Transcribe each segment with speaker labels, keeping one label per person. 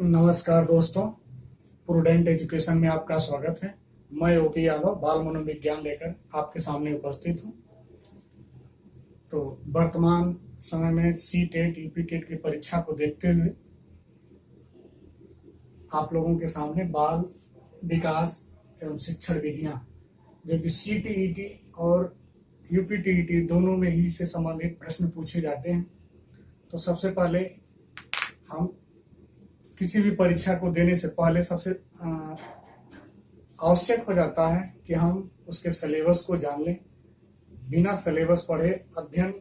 Speaker 1: नमस्कार दोस्तों, prudent education में आपका स्वागत है। मैं ओपी यादव बाल मनोविज्ञान लेकर आपके सामने उपस्थित हूँ। तो वर्तमान समय में सी टेट यूपी टेट की परीक्षा को देखते हुए आप लोगों के सामने बाल विकास एवं शिक्षण विधियां, जो कि CTET और UPTET दोनों में ही से संबंधित प्रश्न पूछे जाते हैं। तो सबसे पहले हम किसी भी परीक्षा को देने से पहले सबसे आवश्यक हो जाता है कि हम उसके सिलेबस को जान लें। बिना सिलेबस पढ़े अध्ययन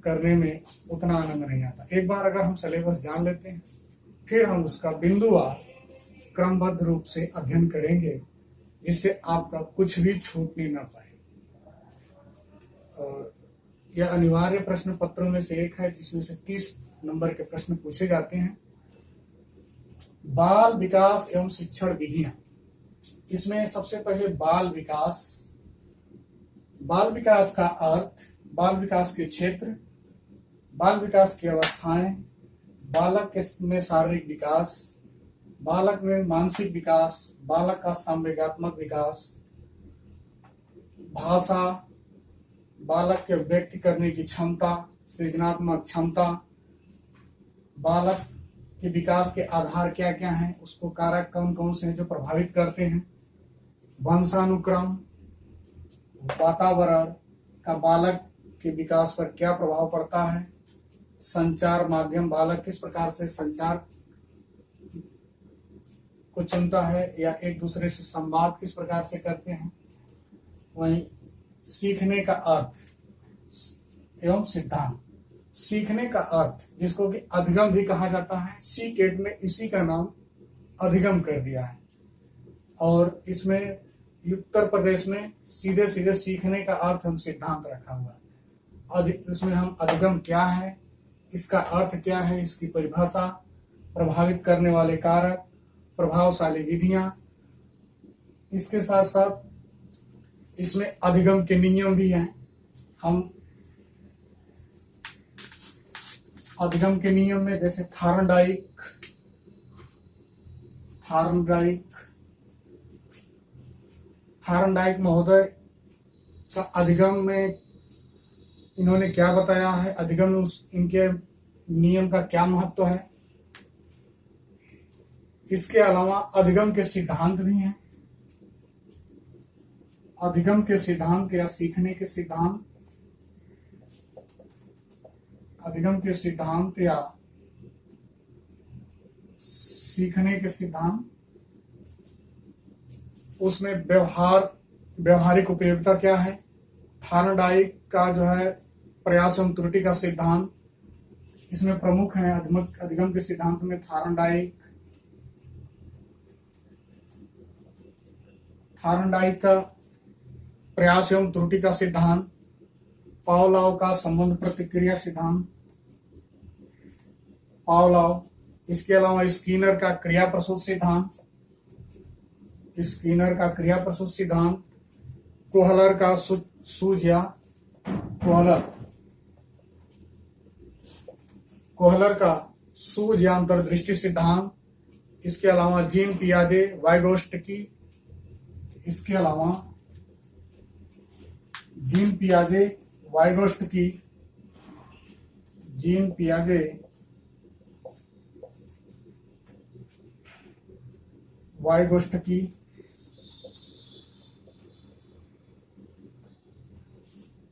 Speaker 1: करने में उतना आनंद नहीं आता। एक बार अगर हम सिलेबस जान लेते हैं, फिर हम उसका बिंदुवार क्रमबद्ध रूप से अध्ययन करेंगे, जिससे आपका कुछ भी छूटने ना पाए। और यह अनिवार्य प्रश्न पत्रों में से एक है, जिसमें से 30 नंबर के प्रश्न पूछे जाते हैं। बाल विकास एवं शिक्षण विधियां, इसमें सबसे पहले बाल विकास का अर्थ, बाल विकास के क्षेत्र, बाल विकास की अवस्थाएं, बालक में शारीरिक विकास, बालक में मानसिक विकास, बालक का संवेगात्मक विकास, भाषा, बालक के व्यक्त करने की क्षमता, सृजनात्मक क्षमता, बालक के विकास के आधार क्या क्या हैं, उसको कारक कौन कौन से हैं जो प्रभावित करते हैं, वंशानुक्रम, वातावरण का बालक के विकास पर क्या प्रभाव पड़ता है, संचार माध्यम, बालक किस प्रकार से संचार को चुनता है या एक दूसरे से संवाद किस प्रकार से करते हैं। वहीं सीखने का अर्थ एवं सिद्धांत, सीखने का अर्थ जिसको कि अधिगम भी कहा जाता है, सी टेट में इसी का नाम अधिगम कर दिया है। और इसमें उत्तर प्रदेश में सीधे सीधे सीखने का अर्थ हम सिद्धांत रखा हुआ है। इसमें हम अधिगम क्या है, इसका अर्थ क्या है, इसकी परिभाषा, प्रभावित करने वाले कारक, प्रभावशाली विधियां, इसके साथ साथ इसमें अधिगम के नियम भी हैं। हम अधिगम के नियम में जैसे थार्नडाइक महोदय का अधिगम में इन्होंने क्या बताया है, अधिगम में इनके नियम का क्या महत्व है। इसके अलावा अधिगम के सिद्धांत भी हैं। अधिगम के सिद्धांत या सीखने के सिद्धांत, अधिगम के सिद्धांत या सीखने के सिद्धांत, उसमें व्यवहारिक उपयोगिता क्या है। थार्नडाइक का जो है प्रयास एवं त्रुटि का सिद्धांत, इसमें प्रमुख है अधिगम के सिद्धांत में थार्नडाइक का प्रयास एवं त्रुटि का सिद्धांत, पावलोव का संबंध प्रतिक्रिया सिद्धांत, पावलोव। इसके अलावा स्किनर का क्रिया प्रसूत सिद्धांत, कोहलर का सूझ या अंतर्दृष्टि सिद्धांत। इसके अलावा जीन पियाजे वाइगोस्टकी, इसके अलावा जीन पियाजे वाइगोस्टकी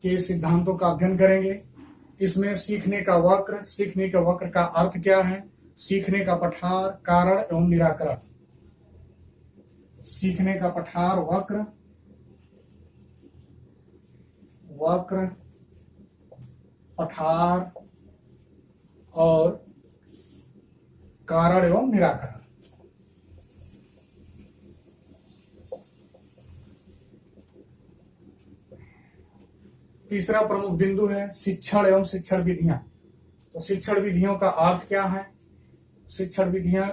Speaker 1: के सिद्धांतों का अध्ययन करेंगे। इसमें सीखने का वक्र का अर्थ क्या है, सीखने का पठार, कारण एवं निराकरण। सीखने का पठार, वक्र, पठार और कारण एवं निराकरण। तीसरा प्रमुख बिंदु है शिक्षण एवं शिक्षण विधियां। तो शिक्षण विधियों का अर्थ क्या है, शिक्षण विधियां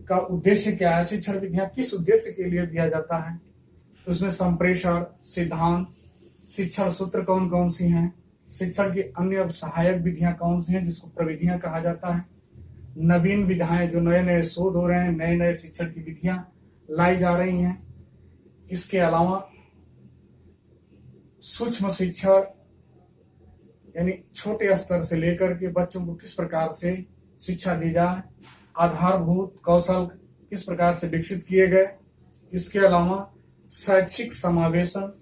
Speaker 1: का उद्देश्य क्या है, शिक्षण विधियां किस उद्देश्य के लिए दिया जाता है। उसमें संप्रेषण सिद्धांत, शिक्षण सूत्र कौन कौन सी हैं, शिक्षण की अन्य सहायक विधियां कौन सी हैं, जिसको प्रविधियां कहा जाता है। नवीन विधाएं, जो नए नए शोध हो रहे हैं, नए नए शिक्षण की विधियां लाई जा रही हैं। इसके अलावा सूक्ष्म शिक्षण, यानी छोटे स्तर से लेकर के बच्चों को किस प्रकार से शिक्षा दी जाए, आधारभूत कौशल किस प्रकार से विकसित किए गए। इसके अलावा शैक्षिक समावेशन,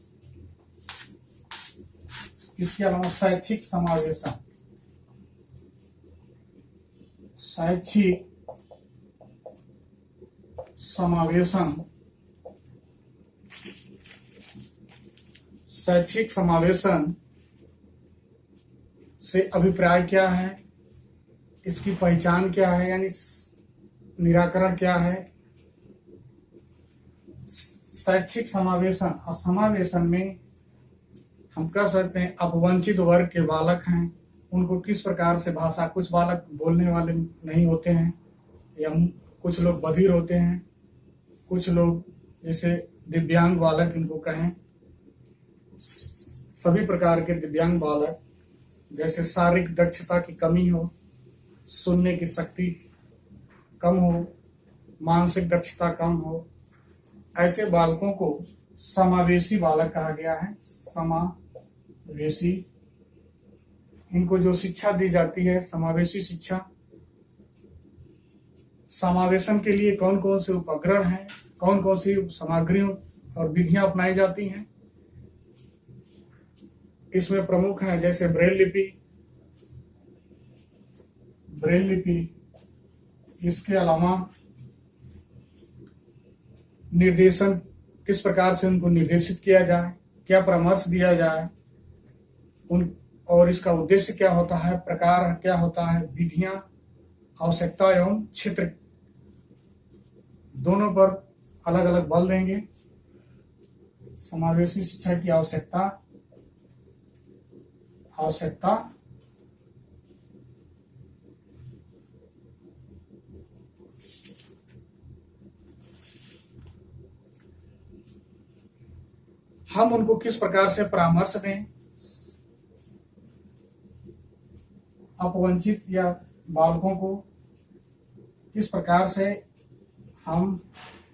Speaker 1: शैक्षिक समावेशन से अभिप्राय क्या है, इसकी पहचान क्या है, यानी निराकरण क्या है। शैक्षिक समावेशन और समावेशन में हम कह सकते हैं अपवंचित वर्ग के बालक हैं, उनको किस प्रकार से भाषा, कुछ बालक बोलने वाले नहीं होते हैं, या कुछ लोग बधिर होते हैं, कुछ लोग जैसे दिव्यांग बालक इनको कहें, सभी प्रकार के दिव्यांग बालक, जैसे शारीरिक दक्षता की कमी हो, सुनने की शक्ति कम हो, मानसिक दक्षता कम हो, ऐसे बालकों को समावेशी बालक कहा गया है। समावेशी, इनको जो शिक्षा दी जाती है समावेशी शिक्षा। समावेशन के लिए कौन कौन से उपकरण हैं, कौन कौन सी सामग्रियों और विधियां अपनाई जाती हैं, इसमें प्रमुख है जैसे ब्रेल लिपि, इसके अलावा निर्देशन, किस प्रकार से उनको निर्देशित किया जाए, क्या परामर्श दिया जाए, और इसका उद्देश्य क्या होता है, प्रकार क्या होता है, विधियां, आवश्यकता एवं क्षेत्र, दोनों पर अलग अलग बल देंगे। समावेशी शिक्षा की आवश्यकता हम उनको किस प्रकार से परामर्श दें, अपवंचित या बालकों को किस प्रकार से हम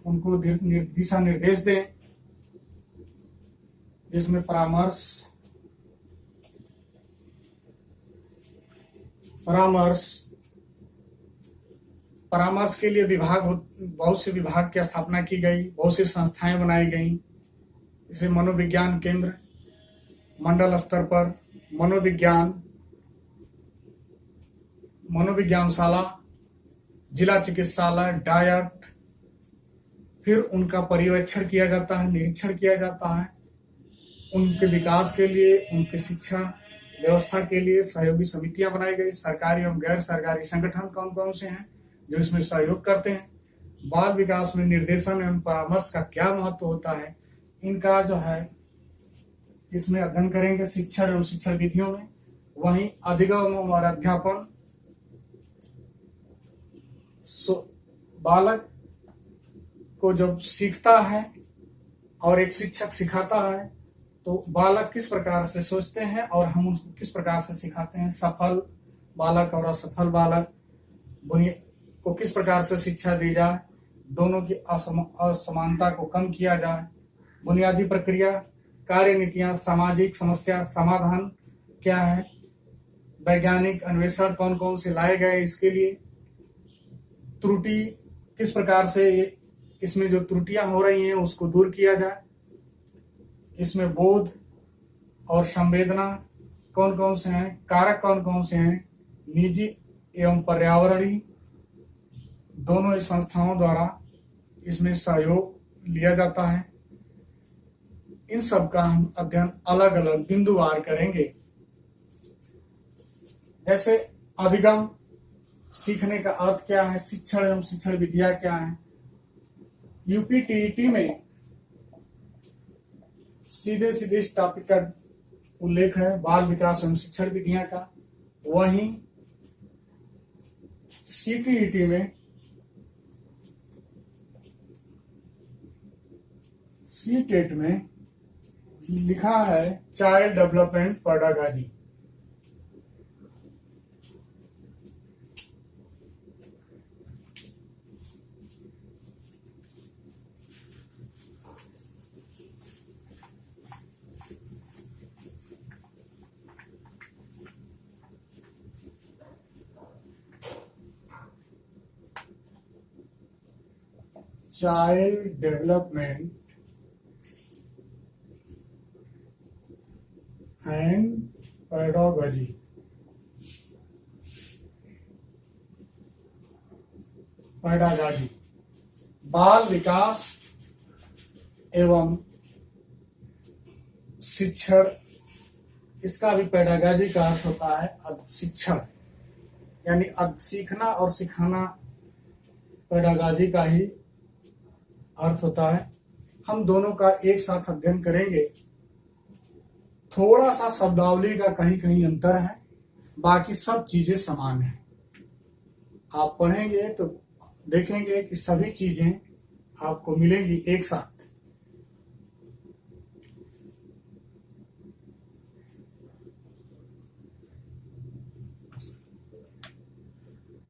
Speaker 1: उनको दिशा निर्देश दें, जिसमें परामर्श के लिए बहुत से विभाग की स्थापना की गई, बहुत सी संस्थाएं बनाई गई, जैसे मनोविज्ञान केंद्र, मंडल स्तर पर मनोविज्ञानशाला, जिला चिकित्सालय, डायट, फिर उनका पर्यवेक्षण किया जाता है, निरीक्षण किया जाता है। उनके विकास के लिए, उनके शिक्षा व्यवस्था के लिए सहयोगी समितियां बनाई गई। सरकारी एवं गैर सरकारी संगठन कौन कौन से हैं जो इसमें सहयोग करते हैं। बाल विकास में निर्देशन एवं परामर्श का क्या महत्व होता है, इनका जो है इसमें अध्ययन करेंगे शिक्षण एवं शिक्षण विधियों में। वहीं अधिगम और अध्यापन, बालक को जब सीखता है और एक शिक्षक सिखाता है तो बालक किस प्रकार से सोचते हैं और हम उसको किस प्रकार से सिखाते हैं। सफल बालक और असफल बालक को किस प्रकार से शिक्षा दी जाए, दोनों की असमानता को कम किया जाए। बुनियादी प्रक्रिया, कार्यनीतियां, सामाजिक समस्या समाधान क्या है, वैज्ञानिक अन्वेषण कौन कौन से लाए गए इसके लिए, त्रुटि किस प्रकार से इसमें जो त्रुटियां हो रही हैं उसको दूर किया जाए। इसमें बोध और संवेदना कौन कौन से हैं, कारक कौन कौन से हैं, निजी एवं पर्यावरणीय, दोनों ही संस्थाओं द्वारा इसमें सहयोग लिया जाता है। इन सब का हम अध्ययन अलग अलग बिंदुवार करेंगे। जैसे अधिगम, सीखने का अर्थ क्या है, शिक्षण एवं शिक्षण विधियां क्या है। यूपीटीईटी में सीधे इस टॉपिक का उल्लेख है, बाल विकास एवं शिक्षण विधियां का। वहीं सीटीईटी में सीटेट में लिखा है child development pedagogy, child development and pedagogy. Pedagogy बाल विकास एवं शिक्षण, इसका भी पेडागॉजी का अर्थ होता है शिक्षण, यानी सीखना और सिखाना पेडागॉजी का ही अर्थ होता है। हम दोनों का एक साथ अध्ययन करेंगे। थोड़ा सा शब्दावली का कहीं कहीं अंतर है, बाकी सब चीजें समान है। आप पढ़ेंगे तो देखेंगे कि सभी चीजें आपको मिलेंगी एक साथ।